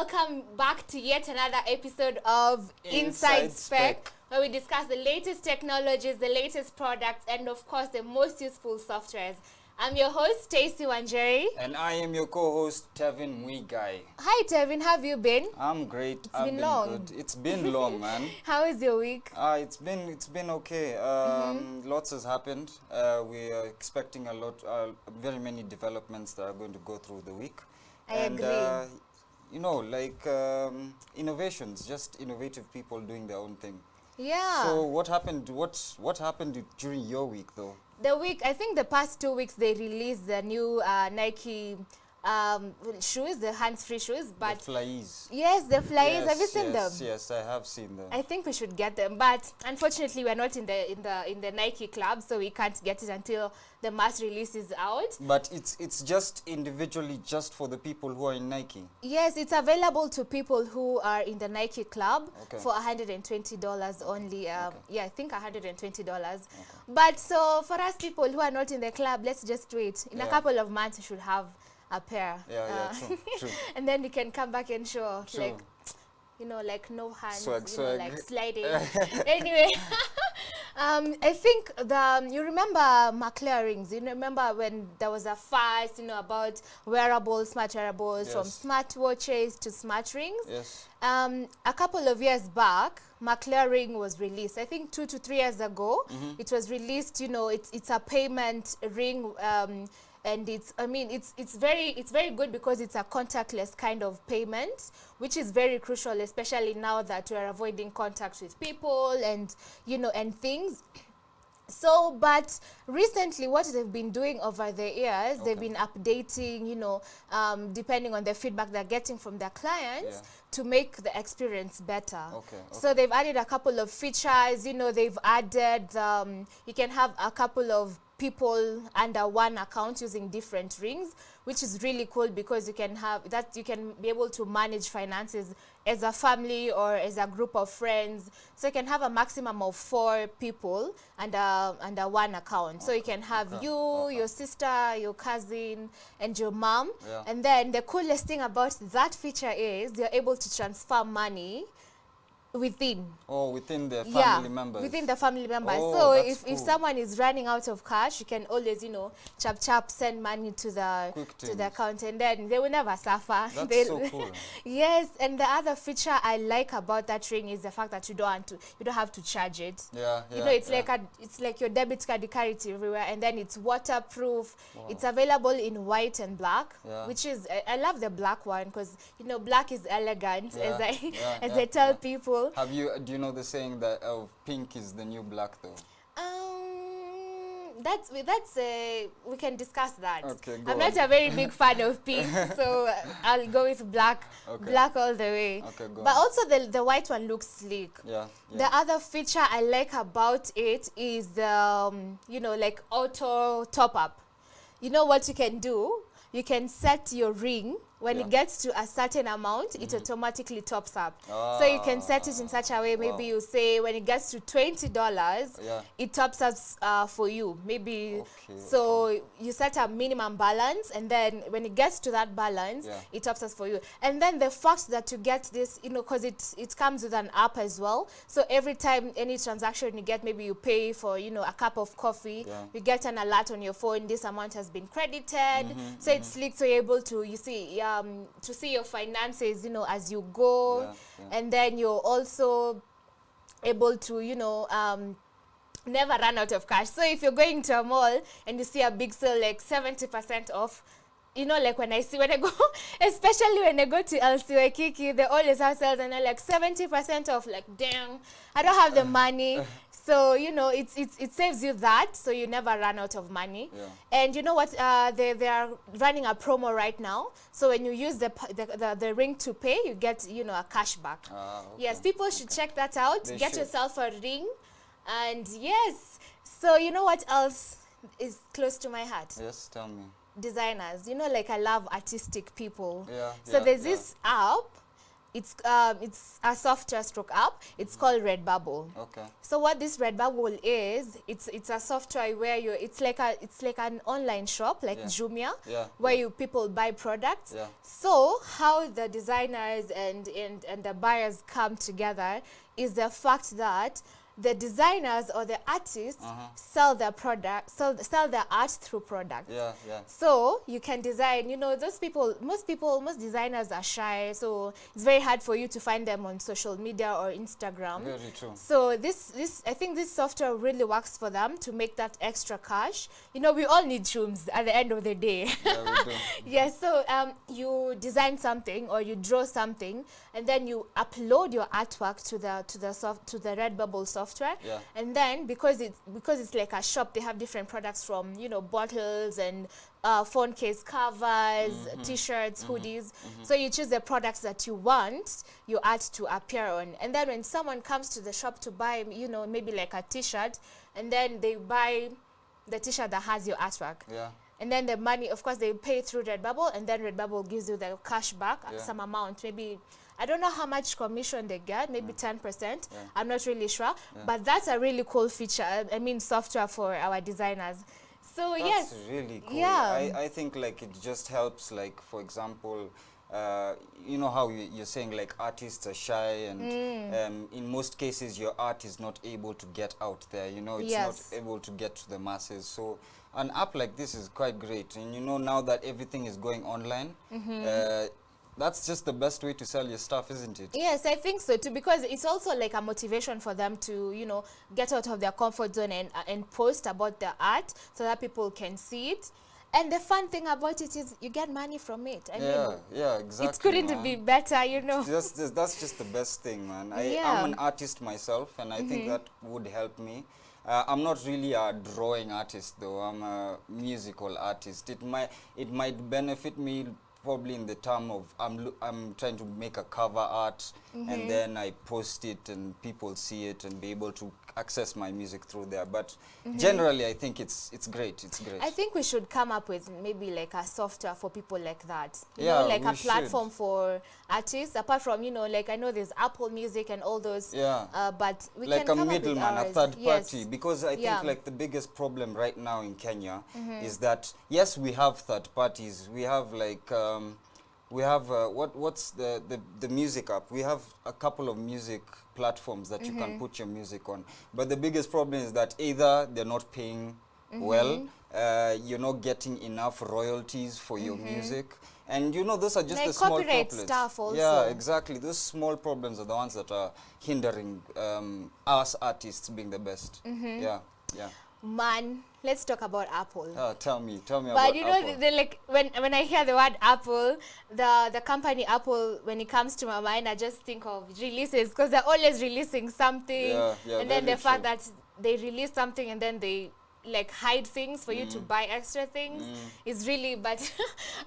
welcome back to yet another episode of Inside Spec, where we discuss the latest technologies, the latest products, and of course the most useful softwares. I'm your host, Stacey Wanjeri. And I am your co-host, Tevin Mwigai. Hi Tevin, how have you been? I'm great. It's been long. Good. It's been long, man. How is your week? It's been okay. Lots has happened. We are expecting very many developments that are going to go through the week. I agree. Innovations, just innovative people doing their own thing. Yeah. So what happened? What happened during your week, though? The week, I think the past 2 weeks, they released the new Nike shoes, the hands-free shoes. But the Flies. Yes, the Flies. Have you seen them? Yes, I have seen them. I think we should get them, but unfortunately, we're not in the Nike club, so we can't get it until the mass release is out. But it's just individually, just for the people who are in Nike. Yes, it's available to people who are in the Nike club for $120 only. Yeah, I think $120. Okay. But so for us people who are not in the club, let's just wait. In a couple of months, we should have a pair. True. And then we can come back and show, like, like no hands, swag. like sliding. Anyway, I think you remember McLaren rings. You remember when there was a fuss, about wearables, smart wearables, from smart watches to smart rings. Yes. A couple of years back, McLaren ring was released. I think 2 to 3 years ago, it was released. It's a payment ring. And it's very good because it's a contactless kind of payment, which is very crucial, especially now that we're avoiding contact with people and and things. So, but recently what they've been doing over the years, they've been updating, depending on the feedback they're getting from their clients to make the experience better. So they've added a couple of features, they've added, you can have a couple of people under one account using different rings, which is really cool because you can be able to manage finances as a family or as a group of friends. So you can have a maximum of 4 people under one account. So you can have your sister, your cousin, and your mom. And then the coolest thing about that feature is you're able to transfer money within the family members. Within the family members. So if someone is running out of cash, you can always chap send money to the account, and then they will never suffer. That's so cool. Yes, and the other feature I like about that ring is the fact that you don't have to charge it. It's like your debit card, you carry it everywhere, and then it's waterproof. It's available in white and black, which is I love the black one because black is elegant, as I tell people. Do you know the saying that pink is the new black, though? That's we can discuss that. Okay, I'm not a very big fan of pink, so I'll go with black, black all the way. Okay, go but on. also the white one looks sleek. The other feature I like about it is the like auto top up. You know what you can do? You can set your ring. When it gets to a certain amount, it automatically tops up. So you can set it in such a way, maybe you say when it gets to $20, it tops up for you. Maybe you set a minimum balance, and then when it gets to that balance, it tops up for you. And then the fact that you get this, because it comes with an app as well. So every time any transaction you get, maybe you pay for a cup of coffee, you get an alert on your phone. This amount has been credited. So it's sleek, so you're able to see your finances, as you go, and then you're also able to, never run out of cash. So if you're going to a mall and you see a big sale like 70% off, like when I go, especially when I go to LC Waikiki, they always have sales and they're like 70% off. Like, damn, I don't have the money. So, it saves you that, so you never run out of money. And you know what? They are running a promo right now. So when you use the ring to pay, you get, a cashback. Yes, people should check that out. Get yourself a ring. And yes, so you know what else is close to my heart? Yes, tell me. Designers. Like I love artistic people. So there's this app it's a software stroke app. It's called Redbubble. Okay. So what this Redbubble is, it's a software where it's like an online shop like Jumia, where people buy products. Yeah. So how the designers and the buyers come together is the fact that the designers or the artists sell their product, sell their art through products. Yeah, yeah. So you can design, you know, most designers are shy, so it's very hard for you to find them on social media or Instagram. Very true. So I think this software really works for them to make that extra cash. You know, we all need shrooms at the end of the day. Yeah, we do. Yeah, so you design something or you draw something, and then you upload your artwork to the Redbubble software. And then because it's like a shop, they have different products from, you know, bottles and phone case covers, t-shirts, hoodies. So you choose the products that you want your art to appear on, and then when someone comes to the shop to buy, you know, maybe like a t-shirt, and then they buy the t-shirt that has your artwork. Yeah. And then the money, of course, they pay through Redbubble, and then Redbubble gives you the cash back, some amount, maybe, I don't know how much commission they get, maybe 10%. I'm not really sure. But that's a really cool feature, I mean, software for our designers. So that's really cool. Yeah. I think like it just helps, like, for example, you know how you're saying like artists are shy, and in most cases your art is not able to get out there, you know, it's not able to get to the masses. So an app like this is quite great, and you know, now that everything is going online, that's just the best way to sell your stuff, isn't it? Yes, I think so too, because it's also like a motivation for them to, you know, get out of their comfort zone and post about their art so that people can see it. And the fun thing about it is you get money from it. I mean, yeah, exactly. It couldn't be better, you know. That's just the best thing, man. I'm an artist myself, and I think that would help me. I'm not really a drawing artist, though. I'm a musical artist. It might benefit me probably in the term of I'm trying to make a cover art, and then I post it and people see it and be able to access my music through there. But generally, I think it's great. It's great. I think we should come up with maybe like a software for people like that. You Yeah, know, like we a platform for artists. Apart from, you know, like I know there's Apple Music and all those. Yeah. But we like can a come up with middleman, a ours. third Yes. party, because I think like the biggest problem right now in Kenya is that yes, we have third parties. We have like what's the music app? We have a couple of music platforms that you can put your music on, but the biggest problem is that either they're not paying well, you're not getting enough royalties for your music, and you know, those are just like the small copyright problems. stuff also. Yeah, exactly. Those small problems are the ones that are hindering us artists being the best. Yeah. Man, let's talk about Apple. Tell me about Apple. But you know, like when I hear the word Apple, the company Apple, when it comes to my mind, I just think of releases, because they're always releasing something. And then the fact that they release something and then they like hide things for you to buy extra things is really, but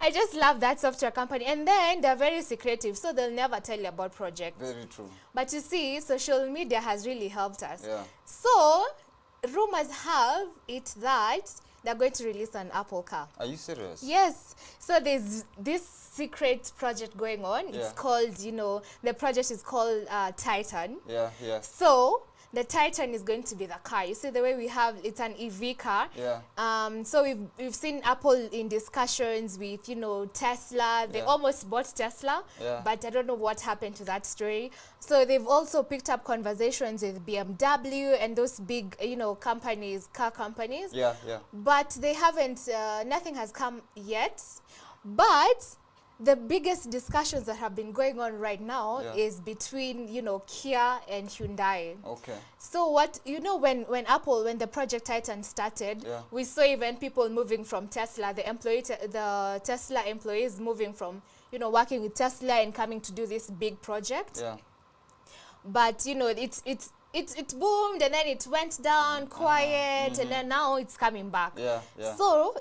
I just love that software company. And then they're very secretive, so they'll never tell you about projects. Very true. But you see, social media has really helped us. Yeah. So rumors have it that they're going to release an Apple car. Are you serious? Yes. So there's this secret project going on. It's called, you know, the project is called Titan. Yeah. So the Titan is going to be the car. You see the way we have, it's an EV car. Yeah. So we've seen Apple in discussions with, you know, Tesla. They almost bought Tesla, but I don't know what happened to that story. So they've also picked up conversations with BMW and those big, you know, companies, car companies. Yeah. But they haven't, nothing has come yet. But the biggest discussions that have been going on right now is between, you know, Kia and Hyundai. Okay. So what, you know, when the Project Titan started, we saw even people moving from Tesla, the Tesla employees moving from, you know, working with Tesla and coming to do this big project. Yeah. But, you know, it boomed and then it went down quiet and then now it's coming back. Yeah. So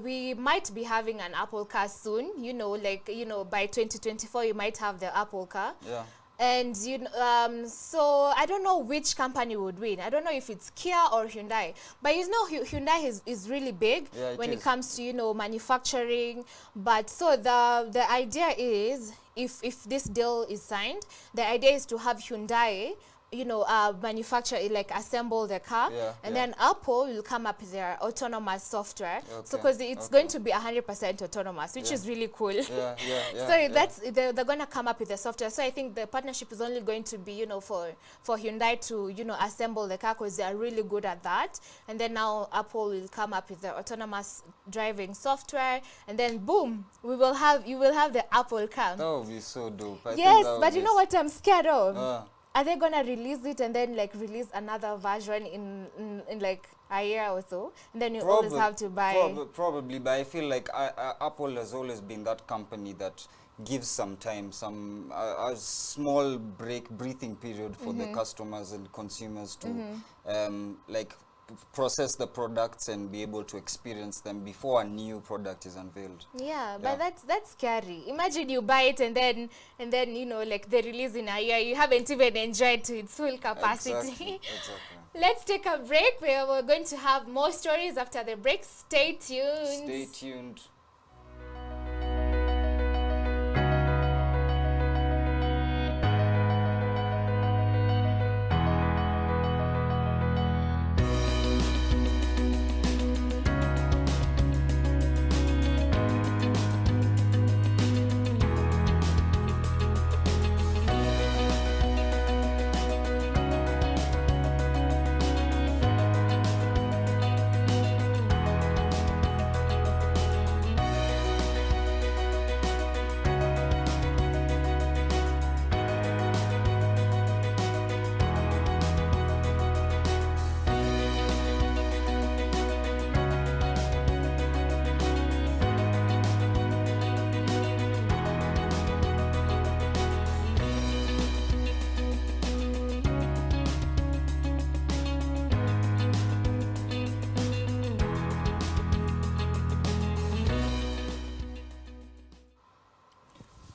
we might be having an Apple car soon, you know, like, you know, by 2024 you might have the Apple car. Yeah. And so I don't know which company would win. I don't know if it's Kia or Hyundai. But Hyundai is really big when it comes to manufacturing. But so the idea is, if this deal is signed, the idea is to have Hyundai manufacture, like assemble the car, and then Apple will come up with their autonomous software. So because it's going to be 100% autonomous, which is really cool. So that's they're going to come up with the software. So I think the partnership is only going to be for Hyundai to assemble the car, because they are really good at that. And then now Apple will come up with the autonomous driving software, and then boom, you will have the Apple car. That would be so dope. Yes, but you know what I'm scared of? Are they gonna release it and then like release another version in like a year or so, and then you always have to buy? Probably, but I feel like Apple has always been that company that gives some time, a small breathing period for the customers and consumers to like process the products and be able to experience them before a new product is unveiled. Yeah, but that's scary. Imagine you buy it and then like they release in a year, you haven't even enjoyed to its full capacity. Exactly. Let's take a break. We're going to have more stories after the break. Stay tuned. Stay tuned.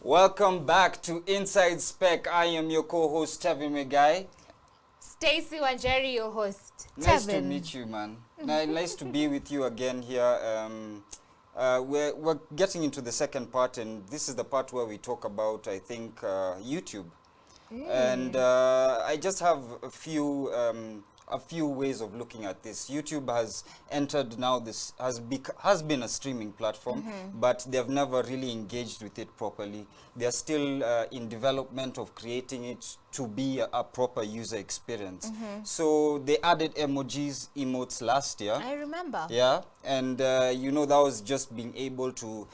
Welcome back to Inside Spec. I am your co-host, Tevin Megai. Stacey Wanjeri, your host. Nice to meet you, man. Nice to be with you again here. We're getting into the second part, and this is the part where we talk about, I think, YouTube. And I just have a few ways of looking at this. YouTube has entered now, this has been a streaming platform, but they've never really engaged with it properly. They're still in development of creating it to be a proper user experience. So they added emotes last year. I remember. Yeah, and that was just being able to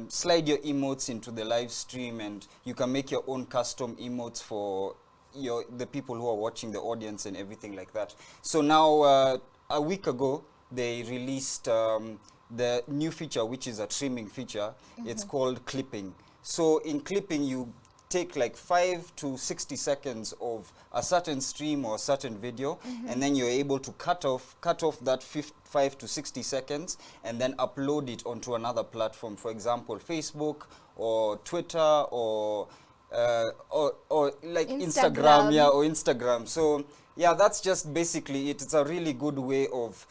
slide your emotes into the live stream, and you can make your own custom emotes for the people who are watching, the audience and everything like that. So now a week ago they released the new feature, which is a trimming feature. It's called clipping. So in clipping, you take like 5 to 60 seconds of a certain stream or a certain video, and then you're able to cut off that 5 to 60 seconds and then upload it onto another platform, for example Facebook or Twitter or like Instagram, or Instagram. So yeah, that's just basically it. It's a really good way of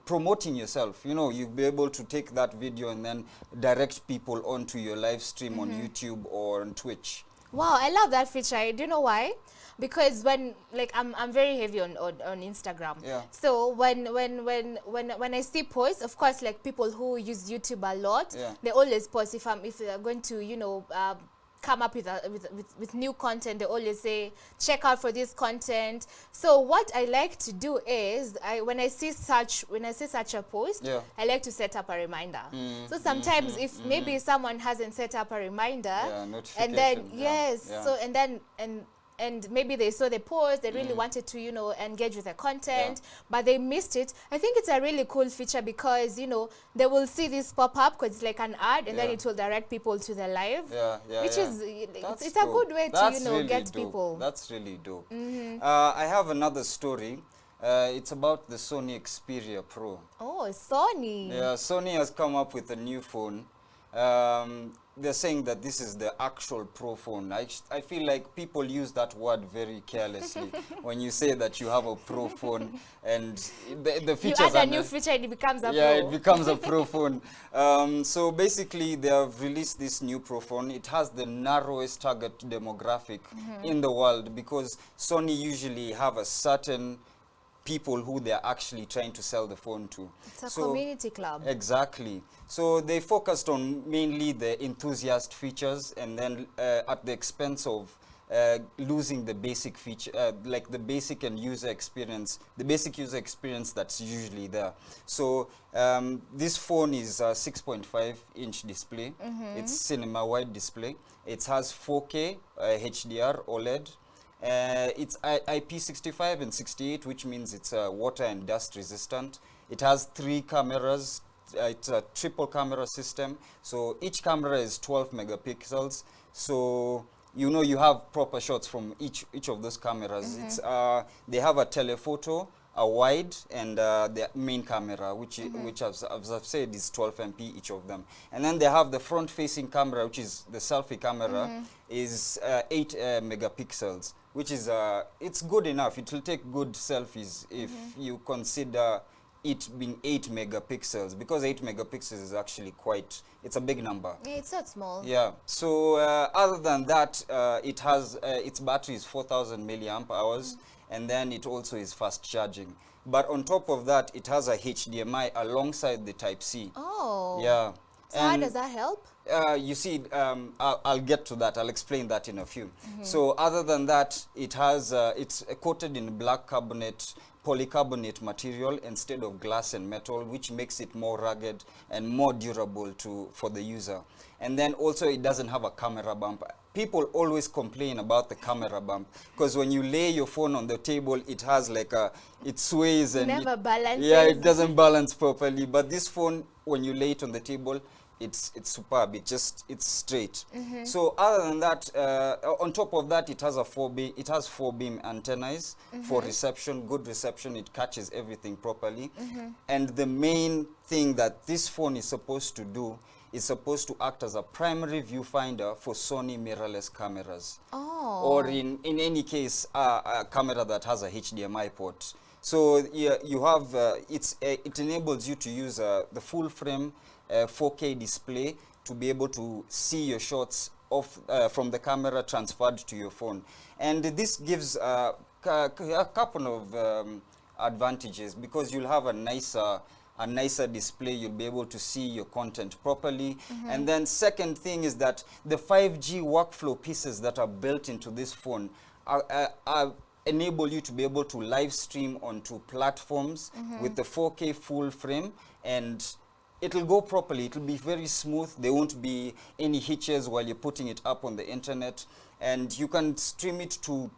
promoting yourself. You'll be able to take that video and then direct people onto your live stream on YouTube or on Twitch. Wow, I love that feature. Do you know why? Because when I'm very heavy on Instagram. Yeah. So when I see posts, of course, like people who use YouTube a lot, they always post if they're going to come up with new content. They always say check out for this content. So what I like to do is when I see such a post, I like to set up a reminder. So sometimes if maybe someone hasn't set up a reminder, and then so and maybe they saw the post, they really wanted to engage with the content, but they missed it. I think it's a really cool feature because they will see this pop up because it's like an ad, and then it will direct people to the live, which is it's a good way to really get people. That's really dope. I have another story. It's about the Sony Xperia Pro. Oh, Sony. Yeah, Sony has come up with a new phone. they're saying that this is the actual Pro phone. I feel like people use that word very carelessly when you say that you have a Pro phone and the features. You add a new feature and it becomes a Pro. Yeah, it becomes a Pro phone. So basically, they have released this new Pro phone. It has the narrowest target demographic in the world, because Sony usually have a certain people who they are actually trying to sell the phone to. It's a community club. Exactly. So they focused on mainly the enthusiast features, and then at the expense of losing the basic feature, like the basic and user experience, the basic user experience that's usually there. So this phone is a 6.5-inch display. It's cinema-wide display. It has 4K HDR OLED. It's IP65 and 68, which means it's water and dust resistant. It has 3 cameras. It's a triple camera system. So each camera is 12 megapixels. So you have proper shots from each of those cameras. It's they have a telephoto, a wide, and the main camera, which as I've said is 12 MP each of them. And then they have the front-facing camera, which is the selfie camera, is 8 megapixels, which is it's good enough. It will take good selfies if you consider it being 8 megapixels, because 8 megapixels is actually it's a big number. Yeah, it's not small. Yeah. So other than that, it has its battery is 4,000 milliamp hours, and then it also is fast charging. But on top of that, it has a HDMI alongside the Type-C. Oh. Yeah. So how does that help? You see, I'll get to that. I'll explain that in a few. So other than that, it has it's coated in black polycarbonate material instead of glass and metal, which makes it more rugged and more durable for the user. And then also it doesn't have a camera bump. People always complain about the camera bump, because when you lay your phone on the table, it has like it sways and never balances. Yeah, it doesn't balance properly. But this phone, when you lay it on the table, it's superb. It's straight. So other than that, on top of that, it has 4-beam antennas for reception, good reception. It catches everything properly. And the main thing that this phone is supposed to do is supposed to act as a primary viewfinder for Sony mirrorless cameras. Oh. Or in any case, a camera that has a HDMI port. So yeah, you have it enables you to use the full frame 4K display to be able to see your shots from the camera transferred to your phone. And this gives a couple of advantages, because you'll have a nicer display. You'll be able to see your content properly. And then second thing is that the 5G workflow pieces that are built into this phone enable you to be able to live stream onto platforms with the 4K full frame, and it'll go properly. It'll be very smooth. There won't be any hitches while you're putting it up on the internet. And you can stream it to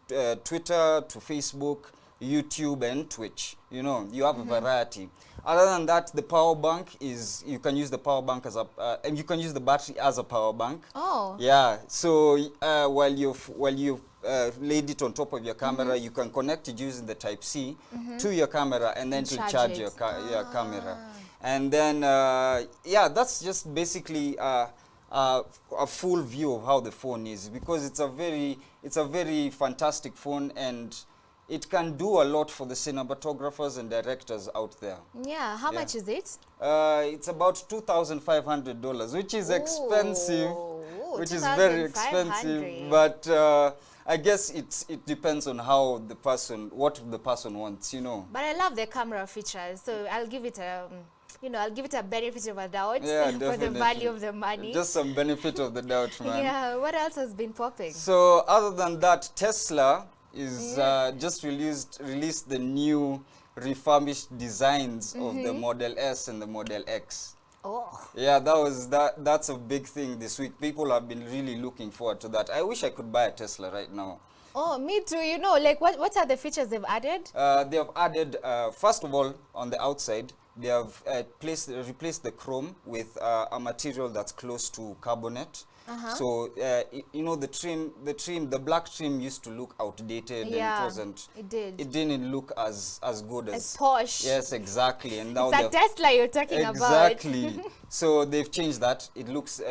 Twitter, to Facebook, YouTube, and Twitch. You have a variety. Other than that, the power bank you can use the power bank as and you can use the battery as a power bank. Oh. Yeah. So while you've laid it on top of your camera, you can connect it using the Type-C to your camera, and then to charge your camera. And then yeah, that's just basically a full view of how the phone is, because it's a very fantastic phone, and it can do a lot for the cinematographers and directors out there. Yeah, how much is it? It's about $2,500, which is expensive. Which is very expensive, but I guess it depends on what the person wants, But I love the camera features, so I'll give it a benefit of a doubt for the value of the money. Just some benefit of the doubt, man. Yeah, what else has been popping? So other than that, Tesla is just released the new refurbished designs of the Model S and the Model X. Oh. Yeah, that's a big thing this week. People have been really looking forward to that. I wish I could buy a Tesla right now. Oh, me too. Like what are the features they've added? They have added, first of all, on the outside, they have replaced the chrome with a material that's close to carbonate. So you know, the black trim used to look outdated, and it didn't look as good as posh. Yes, exactly. And now it's a Tesla you're talking about. Exactly. So they've changed that. It looks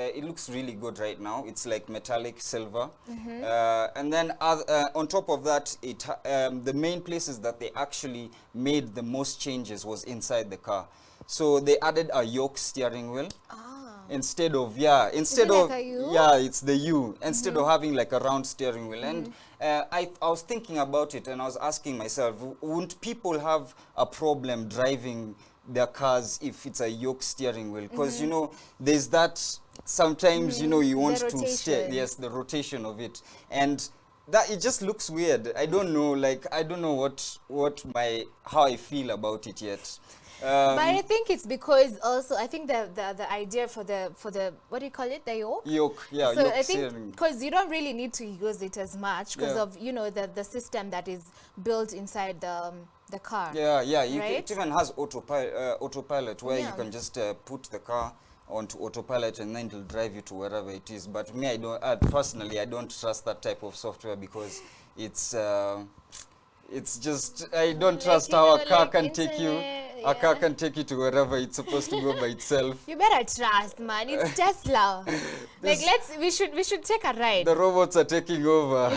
really good right now. It's like metallic silver. And then on top of that, the main places that they actually made the most changes was inside the car. So they added a yoke steering wheel. Instead of it's the U. Instead of having like a round steering wheel. And I was thinking about it, and I was asking myself, wouldn't people have a problem driving their cars if it's a yoke steering wheel? Because you know, there's that sometimes you know, you want to steer, the rotation of it, and that it just looks weird. I don't know, like I don't know how I feel about it yet. But I think it's because also I think the idea for the what do you call it, the yoke? Yoke, yeah. So yoke I think because you don't really need to use it as much because of, you know, the system that is built inside the car. Yeah, it even has autopilot where you can just put the car onto autopilot and then it'll drive you to wherever it is. But me, I don't personally, I don't trust that type of software because it's just, I don't trust how a car can take you. A car can take you to wherever it's supposed to go by itself. You better trust, man. It's Tesla. Like we should take a ride. The robots are taking over.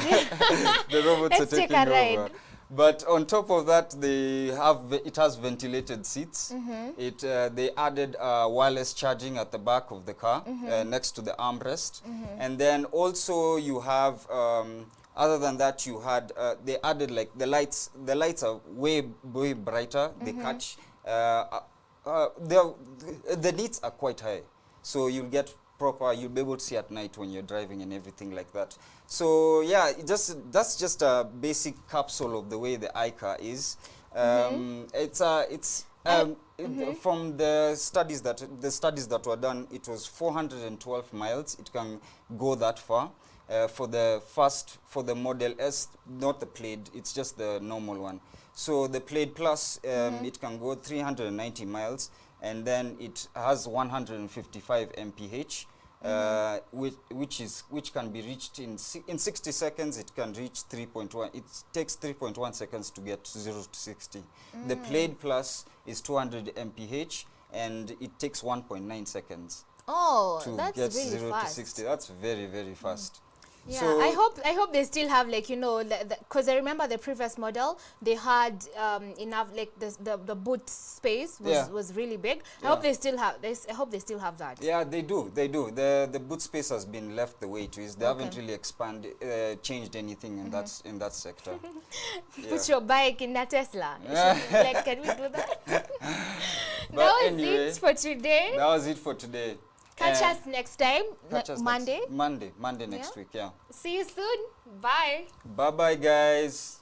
The robots are taking over. But on top of that, it has ventilated seats. They added wireless charging at the back of the car, next to the armrest. And then also you have other than that, you had they added like the lights. The lights are way brighter. They catch. The nits are quite high, so you'll get you'll be able to see at night when you're driving and everything like that. So yeah, that's just a basic capsule of the way the iCar is. From the studies that were done, it was 412 miles. It can go that far. For the Model S, not the Plaid, it's just the normal one. So the Plaid Plus, it can go 390 miles, and then it has 155 mph, which can be reached in 60 seconds. It can reach 3.1. It takes 3.1 seconds to get 0 to 60. The Plaid Plus is 200 mph, and it takes 1.9 seconds. Oh, to that's get really 0 fast. to 60. That's very, very fast. Yeah, so I hope they still have, like, you know, because I remember the previous model, they had enough, like the boot space was really big. I hope they still have that. Yeah, they do. The boot space has been left the way it is. They haven't really changed anything in that sector. Put your bike in a Tesla. Like, can we do that? That was it for today. That was it for today. Catch us next time, Monday. Monday next week, yeah. See you soon. Bye. Bye-bye, guys.